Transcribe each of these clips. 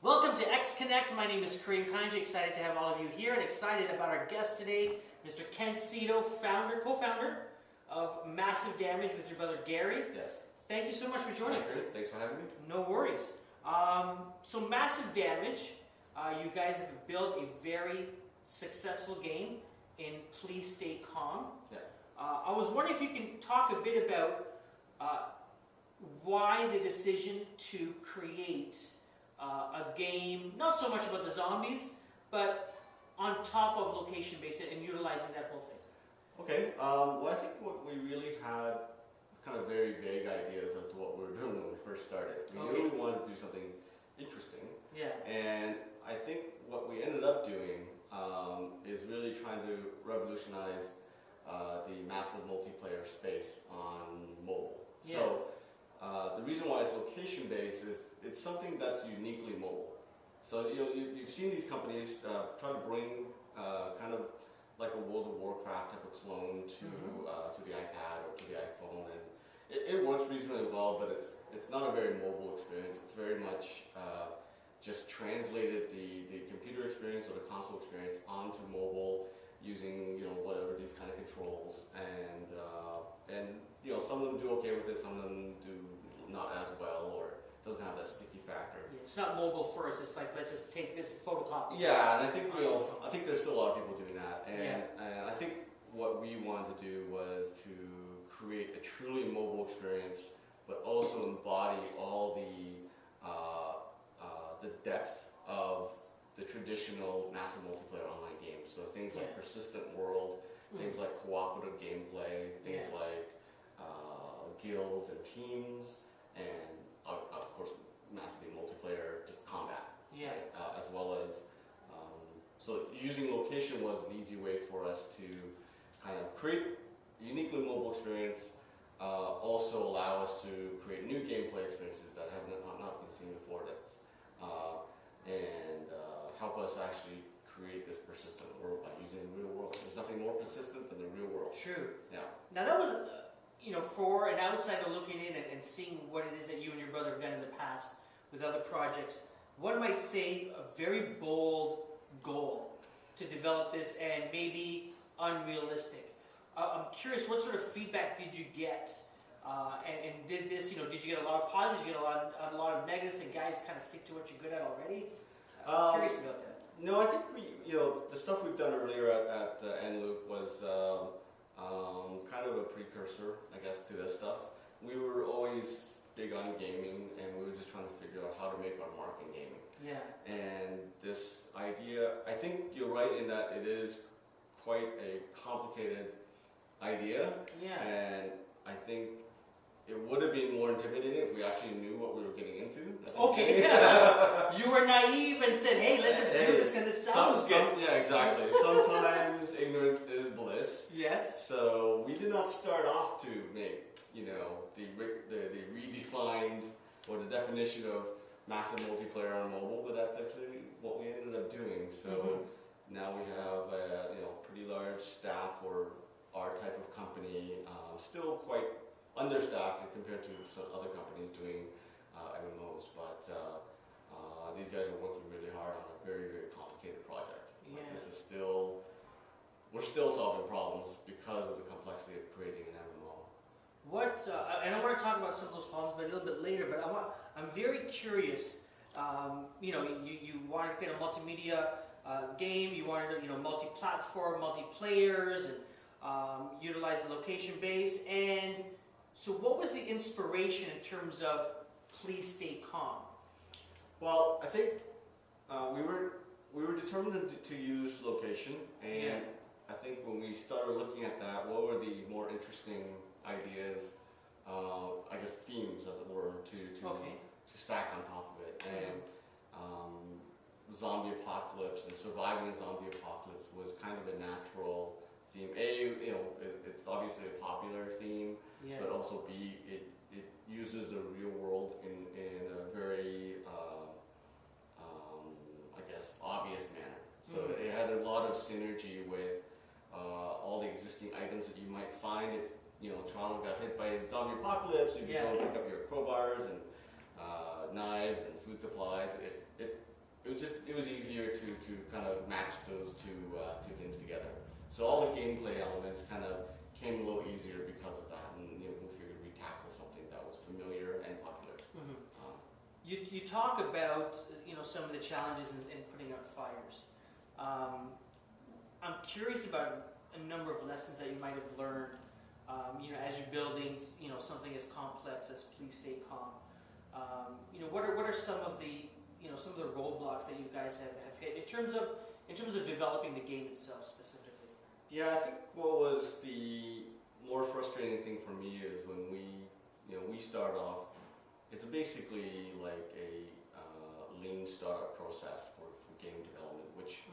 Welcome to X Connect. My name is Karim Kanji. Excited to have all of you here and excited about our guest today, Mr. Ken Seto, co-founder of Massive Damage with your brother Gary. Yes. Thank you so much for joining us. Thanks for having me. No worries. So Massive Damage, you guys have built a very successful game in Please Stay Calm. Yeah. I was wondering if you can talk a bit about why the decision to create a game, not so much about the zombies, but on top of location-based and utilizing that whole thing. Okay, well I think what we really had kind of very vague ideas as to what we were doing when we first started. We knew we wanted to do something interesting. Yeah. And I think what we ended up doing is really trying to revolutionize the massive multiplayer space on mobile. Yeah. So the reason why it's location-based is it's something that's uniquely mobile. So you've seen these companies try to bring kind of like a World of Warcraft type of clone to the iPad or to the iPhone, and it works reasonably well, but it's not a very mobile experience. It's very much just translated the computer experience or the console experience onto mobile using whatever these kind of controls, and some of them do okay with it, some of them do not as well, or doesn't have that sticky factor. Yeah, it's not mobile first. It's like, let's just take this photocopy. Yeah, and I think I think there's still a lot of people doing that, and I think what we wanted to do was to create a truly mobile experience, but also embody all the depth of the traditional massive multiplayer online games. So things like persistent world, things like cooperative gameplay, things like guilds and teams, and of course massively multiplayer just combat. Yeah. Right? As well as so using location was an easy way for us to kind of create a uniquely mobile experience, also allow us to create new gameplay experiences that have not been seen before, and help us actually create this persistent world by using the real world. There's nothing more persistent than the real world. True. Yeah. Now that was, for an outsider looking in and seeing what it is that you and your brother have done in the past with other projects, one might say a very bold goal to develop this and maybe unrealistic. I'm curious, what sort of feedback did you get? And did this, did you get a lot of positives, did you get a lot of negatives, and guys kind of stick to what you're good at already? I'm curious about that. No, I think the stuff we've done earlier at N-Loop was kind of a precursor, I guess, to this stuff. We were always big on gaming, and we were just trying to figure out how to make our mark in gaming. Yeah. And this idea, I think you're right in that it is quite a complicated idea. Yeah. And I think it would have been more intimidating if we actually knew what we were getting into. Okay, yeah. You were naive and said, hey, let's just do this because it sounds good. Yeah, exactly. Sometimes ignorance is bliss. Yes. So we did not start off to make, the redefined or the definition of massive multiplayer on mobile, but that's actually what we ended up doing. So now we have a pretty large staff for our type of company, still quite understaffed compared to some other companies doing MMOs, but these guys are working really hard on a very, very complicated project. Yeah. We're still solving problems because of the complexity of creating an MMO. And I want to talk about some of those problems, but a little bit later. But I'm very curious. You wanted to create a multimedia game. You wanted to, multi-platform, multiplayers, and utilize the location base. And so, what was the inspiration in terms of Please Stay Calm? Well, I think we were determined to use location, and I think when we started looking at that, what were the more interesting ideas, I guess themes, as it were, to stack on top of it, and zombie apocalypse and surviving a zombie apocalypse was kind of a natural theme. It's obviously a popular theme, but also B, it uses the real world in a very I guess obvious manner. So it had a lot of synergy with all the existing items that you might find if Toronto got hit by a zombie apocalypse. You could go pick up your crowbars and knives and food supplies. It it was easier to kind of match those two things together. So all the gameplay elements kind of came a little easier because of that, and we figured we'd tackle something that was familiar and popular. Mm-hmm. You talk about some of the challenges in putting out fires. I'm curious about a number of lessons that you might have learned, as you're building, something as complex as Police State Com. What are some of the roadblocks that you guys have hit in terms of developing the game itself specifically? Yeah, I think what was the more frustrating thing for me is when we start off, it's basically like a lean startup process for game development, which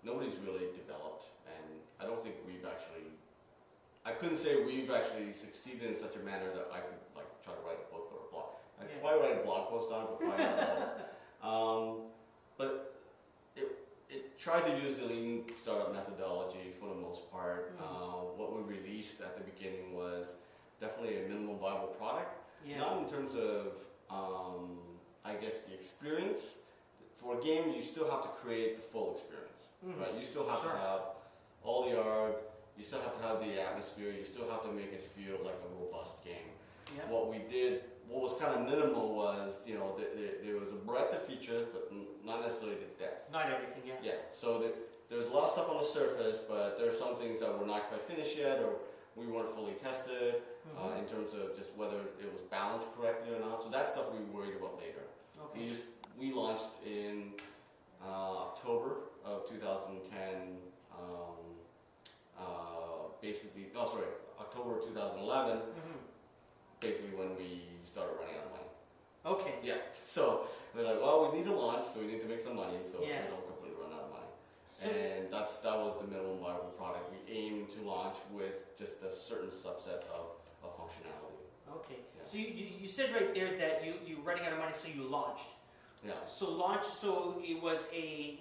nobody's really developed, and I don't think I couldn't say we've actually succeeded in such a manner that I could try to write a book or a blog. I could probably write a blog post on it, but probably not a book. But it tried to use the lean startup methodology for the most part. What we released at the beginning was definitely a minimum viable product. Yeah. Not in terms of, I guess, the experience. For a game, you still have to create the full experience, right? You still have to have all the art, you still have to have the atmosphere, you still have to make it feel like a robust game. Yeah. What was kind of minimal was, there was a breadth of features, but not necessarily the depth. Not everything, yeah. Yeah, so there's a lot of stuff on the surface, but there are some things that were not quite finished yet, or we weren't fully tested in terms of just whether it was balanced correctly or not. So that stuff we worried about later. Okay. We launched in October of 2010. October of 2011. Basically, when we started running out of money. Okay. Yeah. So we're like, well, we need to launch, so we need to make some money, so we don't completely run out of money. So, and that was the minimum viable product. We aimed to launch with just a certain subset of functionality. Okay. Yeah. So you said right there that you running out of money, so you launched. Yeah. So it was a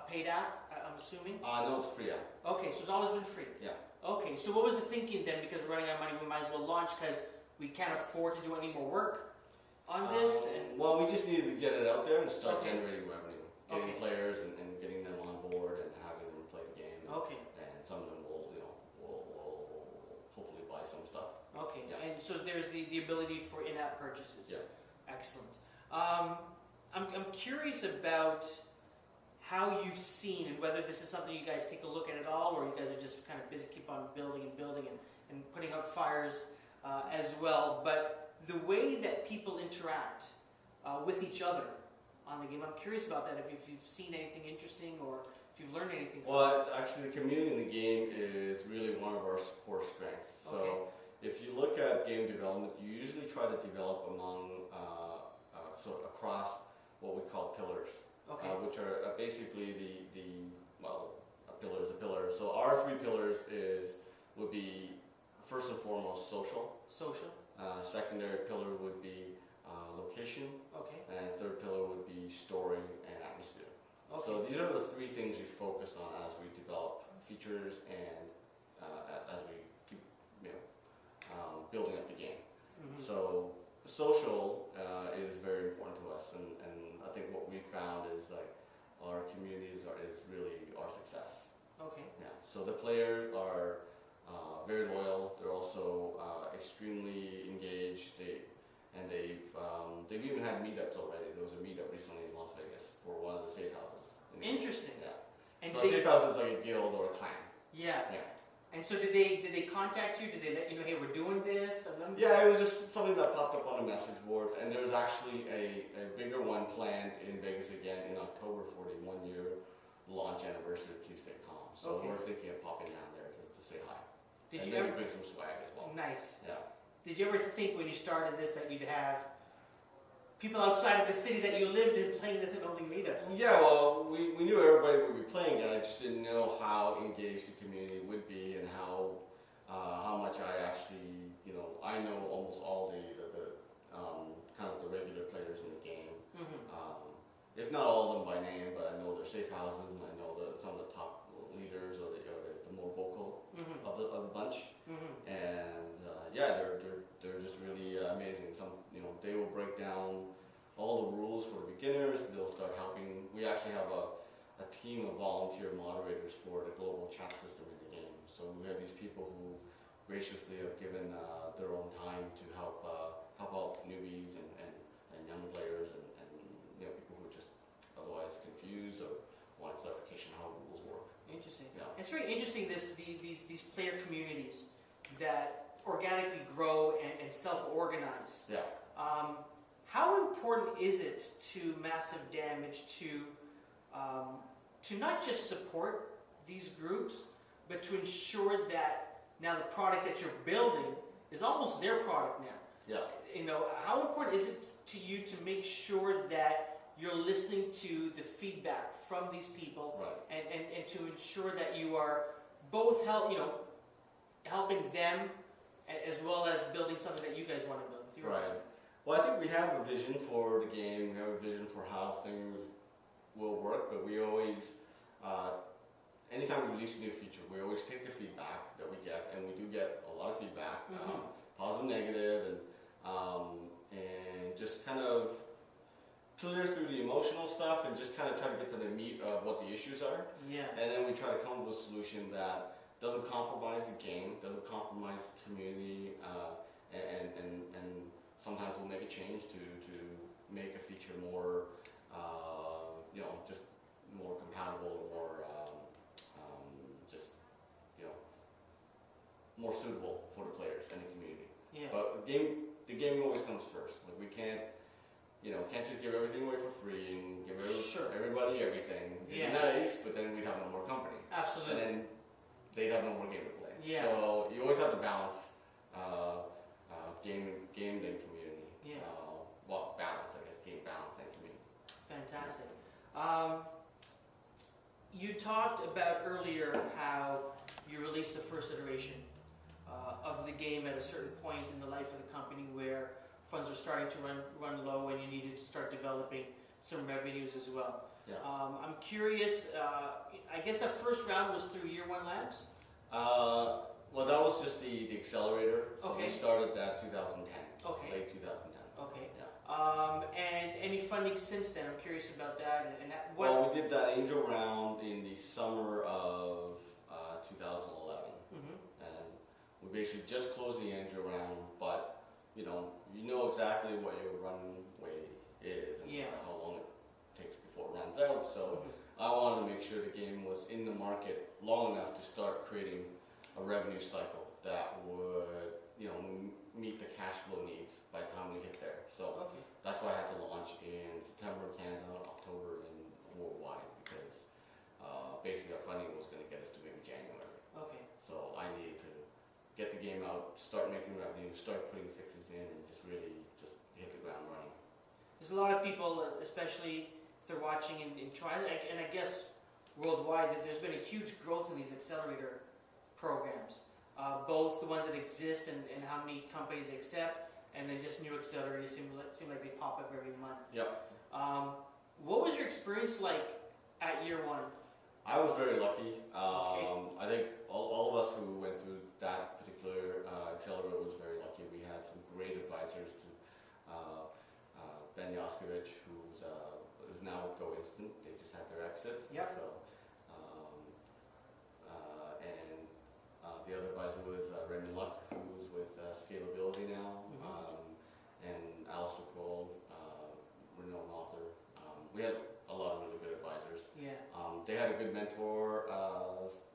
paid app, I'm assuming? No, it's free app. Okay, so it's always been free. Yeah. Okay, so what was the thinking then? Because we're running out of money, we might as well launch because we can't afford to do any more work on this? Well, we just needed to get it out there and start generating revenue. Getting players and getting them on board and having them play the game. Okay. And some of them will hopefully buy some stuff. Okay, yeah. And so there's the ability for in-app purchases. Yeah. Excellent. I'm curious about how you've seen and whether this is something you guys take a look at all, or you guys are just kind of busy, keep on building and putting out fires as well. But the way that people interact with each other on the game, I'm curious about that. If you've seen anything interesting or if you've learned anything. Well, actually, the community in the game is really one of our core strengths. So if you look at game development, you usually try to develop among sort of across what we call pillars, which are basically a pillar is a pillar. So our 3 pillars would be first and foremost social. Social. Secondary pillar would be location. Okay. And third pillar would be story and atmosphere. Okay. So these are the 3 things we focus on as we develop features and as we keep building up the game. So social is very important to us, and I think what we found is our communities is really our success. Okay. Yeah. So the players are very loyal. They're also extremely engaged. They've even had meetups already. There was a meetup recently in Las Vegas for one of the safe houses. Interesting. Yeah. And so a safe house is like a guild or a clan. Yeah. Yeah. And so did they contact you? Did they let you know, hey, we're doing this? Yeah, it was just something that popped up on the message boards, and there's actually a bigger one planned in Vegas again in October for the 1-year launch anniversary of Police State Com. So we're thinking of popping down there to say hi. Did you ever bring some swag as well? Nice. Yeah. Did you ever think when you started this that you'd have people outside of the city that you lived in playing this and holding meetups? Yeah, well, we knew everybody would be playing it. I just didn't know how engaged the community would be and how much I actually, I know almost all the kind of the regular players in the game. If not all of them by name, but I know their safe houses and I know some of the top leaders or the more vocal of the bunch. And they're just really amazing. Some they will break down all the rules for beginners. They'll start helping we actually have a team of volunteer moderators for the global chat system in the game. So we have these people who graciously have given their own time to help out newbies and young players and people who are just otherwise confused or want clarification how rules work. Interesting. Yeah. It's very interesting, these player communities that organically grow and self-organize. Yeah. How important is it to Massive Damage to not just support these groups, but to ensure that now the product that you're building is almost their product now? Yeah. How important is it to you to make sure that you're listening to the feedback from these people, right, and to ensure that you are both helping them as well as building something that you guys want to build with your right. vision? Well, I think we have a vision for the game. We have a vision for how things will work, but we always, anytime we release a new feature, we always take the feedback that we get, and we do get a lot of feedback, positive, negative, and just kind of clear through the emotional stuff and just kind of try to get to the meat of what the issues are. Yeah. And then we try to come up with a solution that doesn't compromise the game, doesn't compromise the community, and sometimes we'll make a change to make a feature more, just more compatible, more, more suitable for the players and the community. Yeah. But the game always comes first. Like we can't just give everything away for free and give everybody everything. It'd be nice, but then we'd have no more company. Absolutely. And then they'd have no more game to play. Yeah. So you always have to balance game and community. Yeah. Balance, I guess. Game balance and community. Fantastic. You talked about earlier how you released the first iteration of the game at a certain point in the life of the company where funds were starting to run low and you needed to start developing some revenues as well. Yeah. I'm curious, I guess that first round was through Year One Labs? Well, that was just the accelerator. So Okay. we started that 2010. Okay. Late 2010. Okay. Yeah. And any funding since then? I'm curious about that. And that, what? Well, we did that angel round in the summer of 2011. And we basically just closed the angel round, but you know exactly what your runway is and how long it takes before it runs out. So I wanted to make sure the game was in the market long enough to start creating a revenue cycle that would, meet the cash flow needs by the time we hit there. So that's why I had to launch in September in Canada, October in worldwide, because basically our funding was going to get us to maybe January. Okay. So I needed to get the game out, start making revenue, start putting fixes in, and just really just hit the ground running. There's a lot of people, especially if they're watching in trials, and I guess worldwide, that there's been a huge growth in these accelerator programs. Both the ones that exist and how many companies they accept, and then just new accelerators seem like they pop up every month. Yep. What was your experience like at Year One? I was very lucky. Okay. I think all of us who went through that particular accelerator was very lucky. We had some great advisors to Ben Yoskovich, who's is now with Go Instant. They just had their exit. Yep. So, the other advisor was Raymond Luck, who's with Scalability now, and Alistair Kroll, renowned author. We had a lot of really good advisors. Yeah. They had a good mentor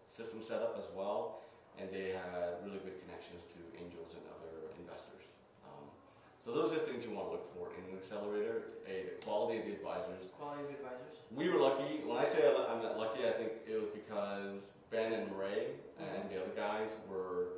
system set up as well, and they had really good connections to angels and other investors. So those are things you want to look for in an accelerator: the quality of the advisors. Quality of advisors. We were lucky. When I say I'm not lucky, I think it was because Ben and Ray and the other guys were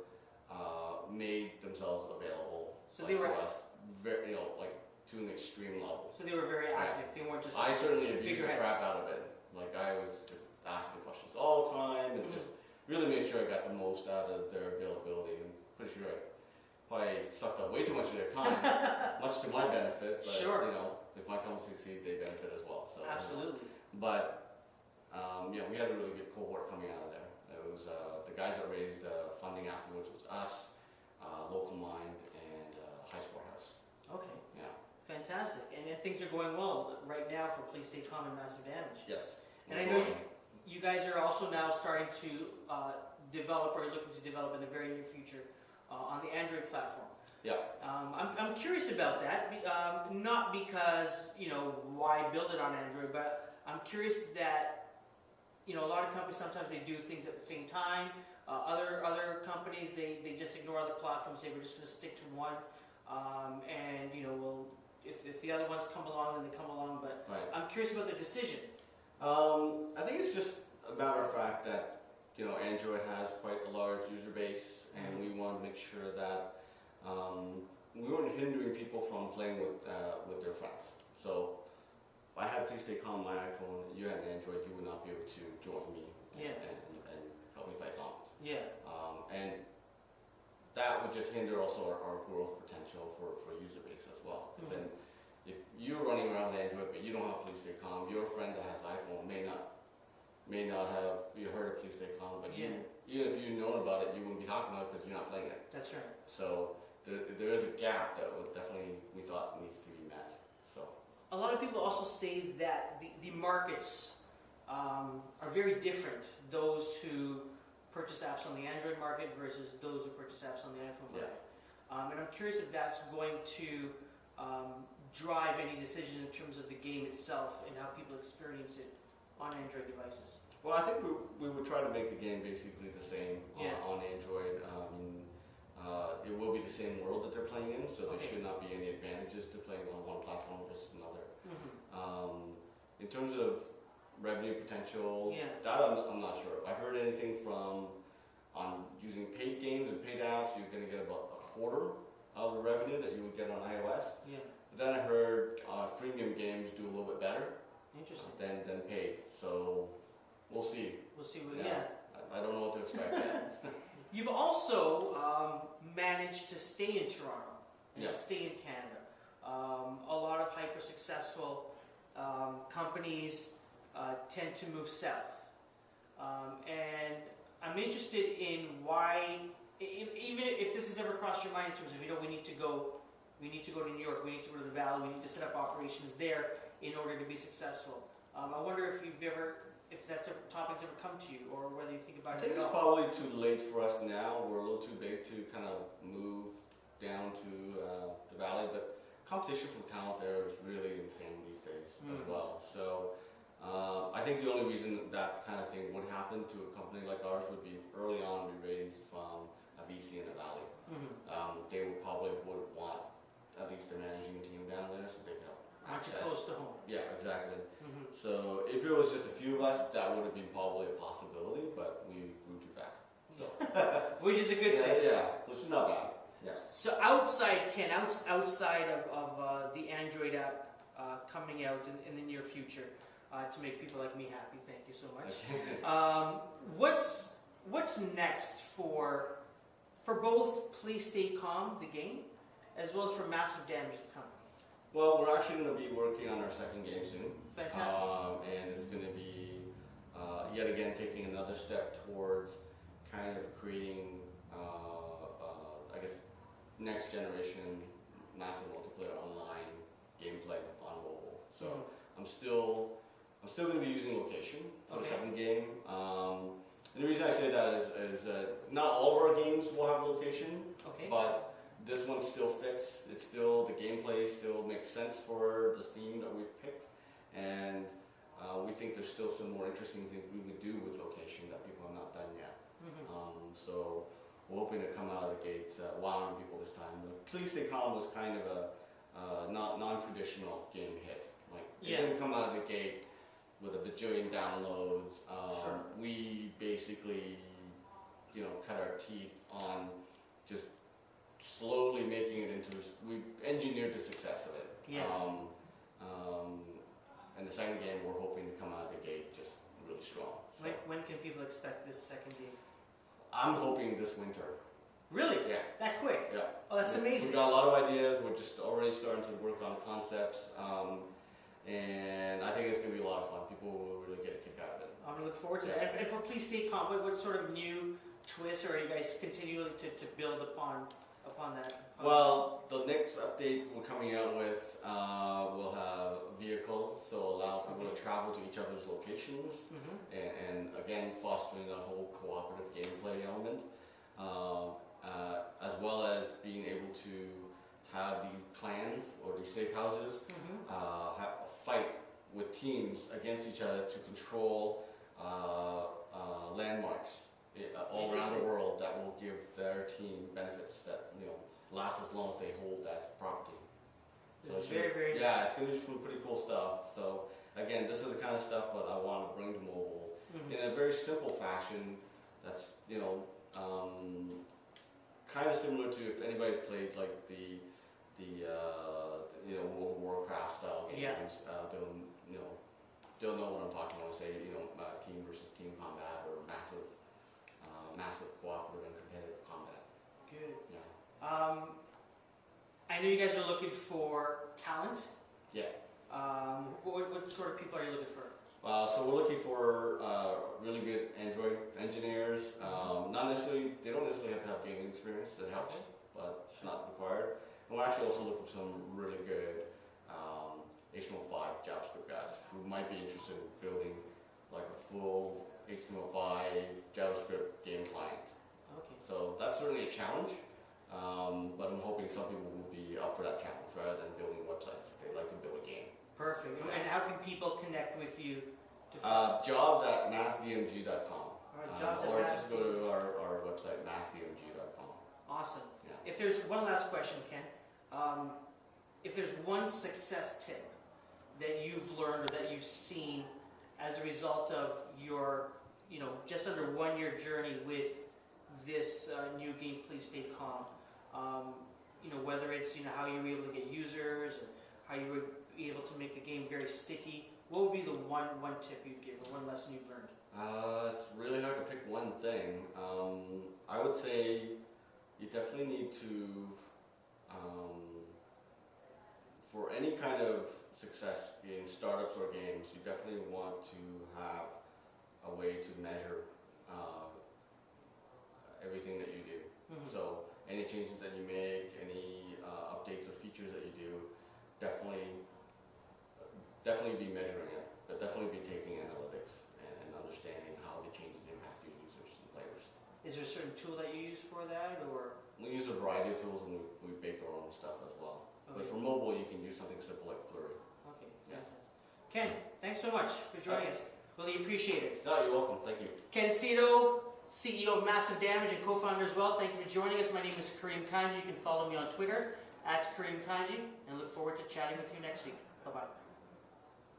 made themselves available So they were to us, very, to an extreme level. So they were very active. They weren't just. I certainly abused the figureheads. crap out of it. Like I was just asking questions all the time and just really made sure I got the most out of their availability. I'm pretty sure I probably sucked up way too much of their time, much to my benefit. But if my company succeeds, they benefit as well. So absolutely. But we had a really good cohort coming out of there. It was the guys that raised funding afterwards was us, Local Mind, and High Sport House. Okay. Yeah. Fantastic. And things are going well right now for Please Stay Calm and Massive Damage. Yes. And I know you guys are also now starting to develop, or looking to develop in the very near future, on the Android platform. Yeah. I'm curious about that, not because, why build it on Android, but I'm curious that, a lot of companies, sometimes they do things at the same time. Other companies, they just ignore other platforms, say we're just going to stick to one, and, if the other ones come along, then they come along, but right. I'm curious about the decision. I think it's just a matter of fact that, Android has quite a large user base, and we want to make sure that we weren't hindering people from playing with their friends. So if I had Please Stay Calm on my iPhone, you had an Android, you would not be able to join me and help me fight zombies. Yeah. And that would just hinder also our growth potential for user base as well. Because then if you're running around Android but you don't have Please Stay Calm, your friend that has iPhone may not have heard of Please Stay Calm, but even if you'd known about it, you wouldn't be talking about it because you're not playing it. That's right. So there is a gap that would definitely, we thought, needs to be met. So a lot of people also say that the markets are very different. Those who purchase apps on the Android market versus those who purchase apps on the iPhone market. And I'm curious if that's going to drive any decision in terms of the game itself and how people experience it on Android devices. Well, I think we would try to make the game basically the same on Android. It will be the same world that they're playing in, so there should not be any advantages to playing on one platform versus another. In terms of revenue potential, that I'm not sure. If I heard anything on using paid games and paid apps, you're going to get about a quarter of the revenue that you would get on iOS. But then I heard freemium games do a little bit better. Interesting. Than paid. So we'll see. We'll see. I don't know what to expect yet. You've also managed to stay in Toronto and to stay in Canada. A lot of hyper successful companies tend to move south, and I'm interested in why, even if this has ever crossed your mind in terms of we need to go to New York, we need to go to the Valley, we need to set up operations there in order to be successful. I wonder if that's topics ever come to you, or whether you think about it. I think it's probably too late for us now. We're a little too big to kind of move down to the Valley, but competition for talent there is really insane these days as well. So I think the only reason that kind of thing would happen to a company like ours would be if early on we raised from a VC in the Valley. They would want at least a managing team down there so they could help. Aren't you close to home? Yeah, exactly. So if it was just a few of us, that would have been probably a possibility, but we grew too fast. So which is a good thing. Yeah, which is not bad. Yeah. So outside of the Android app coming out in the near future to make people like me happy, thank you so much. What's next for both Please Stay Calm, the game, as well as for Massive Damage, the company? Well, we're actually going to be working on our second game soon. Fantastic. And it's going to be, yet again, taking another step towards kind of creating, I guess, next generation massive multiplayer online gameplay on mobile. So I'm still going to be using location for the second game. And the reason I say that is not all of our games will have location, but this one still fits. It's still, the gameplay still makes sense for the theme that we've picked, and we think there's still some more interesting things we could do with location that people have not done yet. So we're hoping to come out of the gates wowing people this time. The Please Stay Calm was kind of a non-traditional game hit. Like it didn't come out of the gate with a bajillion downloads. We basically, cut our teeth on just slowly making it into, we engineered the success of it. And the second game, we're hoping to come out of the gate just really strong. So When can people expect this second game? I'm hoping this winter. Really? Yeah. That quick? Yeah. Oh, that's amazing. We've got a lot of ideas. We're just already starting to work on concepts. And I think it's going to be a lot of fun. People will really get a kick out of it. I'm going to look forward to that. And for Please Stay Calm, what sort of new twists, or are you guys continuing to build upon upon that? Well, the next update we're coming out with will have vehicles, so allow people to travel to each other's locations, and again fostering a whole cooperative gameplay element, as well as being able to have these clans or these safe houses have a fight with teams against each other to control landmarks all around the world that will give their team benefits that last as long as they hold that property. So it's very yeah, it's going to be some pretty cool stuff. So again, this is the kind of stuff that I want to bring to mobile in a very simple fashion. That's kind of similar to if anybody's played like the World of Warcraft style games. They'll know what I'm talking about. Say team versus team combat or massive cooperative and competitive combat. Good. Yeah. I know you guys are looking for talent. Yeah. What sort of people are you looking for? So we're looking for really good Android engineers. They don't necessarily have to have gaming experience. That helps, but it's not required. And we're actually also looking for some really good HTML5 JavaScript guys who might be interested in building like a full HTML5 JavaScript game client. Okay. So that's certainly a challenge, but I'm hoping some people will be up for that challenge rather than building websites. They like to build a game. Perfect. And how can people connect with you? Jobs@massdmg.com. Or just go to our website, massdmg.com. Awesome. Yeah. If there's one last question, Ken, if there's one success tip that you've learned or that you've seen as a result of your, just under 1 year journey with this new game, Please Stay Calm, whether it's how you were able to get users and how you were able to make the game very sticky, what would be the one tip you'd give or one lesson you've learned? It's really hard to pick one thing. I would say you definitely need to, for any kind of success in startups or games, you definitely want to have a way to measure everything that you do. So any changes that you make, any updates or features that you do, definitely be measuring it, but definitely be taking analytics and understanding how the changes impact your users and players. Is there a certain tool that you use for that, or? We use a variety of tools and we bake our own stuff as well. Okay. But for mobile, you can use something simple like Flurry. Okay, fantastic. Ken, thanks so much for joining us. Really appreciate it. No, you're welcome. Thank you. Ken Seto, CEO of Massive Damage and co-founder as well. Thank you for joining us. My name is Karim Kanji. You can follow me on Twitter @Karim Kanji, and look forward to chatting with you next week. Bye-bye.